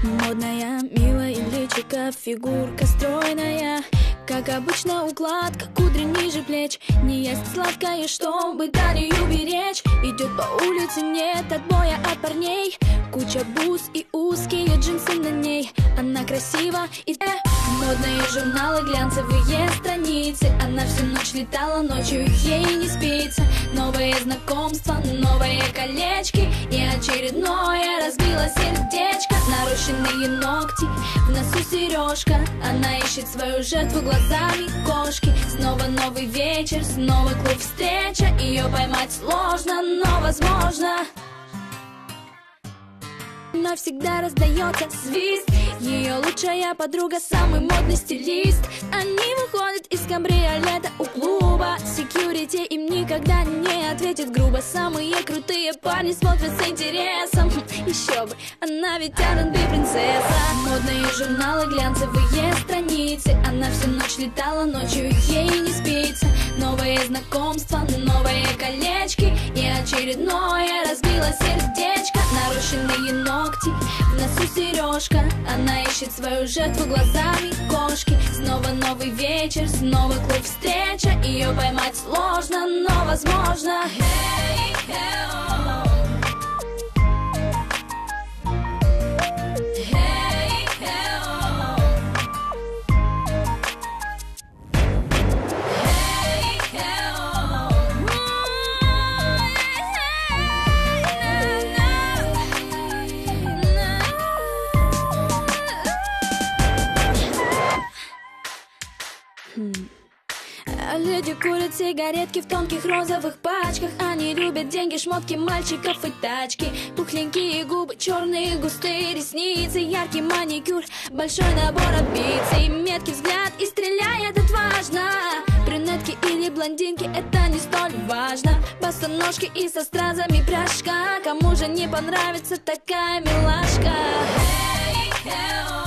Модная, милая личико, фигурка стройная. Как обычно укладка, кудри ниже плеч. Не ест сладкое, чтобы талию беречь. Идет по улице, нет отбоя от парней. Куча бус и узкие джинсы на ней. Она красива и модные журналы, глянцевые страницы. Она всю ночь летала, ночью ей не спится. Новые знакомства, новые колечки. И очередное разбило сердечко. Нарощенные ногти, в носу сережка. Она ищет свою жертву глазами кошки. Снова новый вечер, снова клуб встреча. Ее поймать сложно, но возможно. Навсегда раздается свист. Ее лучшая подруга, самый модный стилист. Они выходят из кабриолета у клуба. Секьюрити им никогда не ответит грубо. Самые крутые парни смотрят с интересом. Еще бы, она ведь R&B принцесса. Модные журналы, глянцевые страницы. Она всю ночь летала, ночью ей не спится. Новые знакомства, новые колечки. И очередное разбило сердечко. Нарощенные ногти, в носу сережка. Она ищет свою жертву глазами кошки. Снова новый вечер, снова клуб встреча. Ее поймать сложно, но возможно. Hey, hey, люди курят сигаретки в тонких розовых пачках. Они любят деньги, шмотки, мальчиков и тачки. Пухленькие губы, черные густые ресницы, яркий маникюр, большой набор амбиций. Меткий взгляд и стреляет отважно. Брюнетки или блондинки, это не столь важно. Босоножки и со стразами пряжка. Кому же не понравится такая милашка? Hey, hey,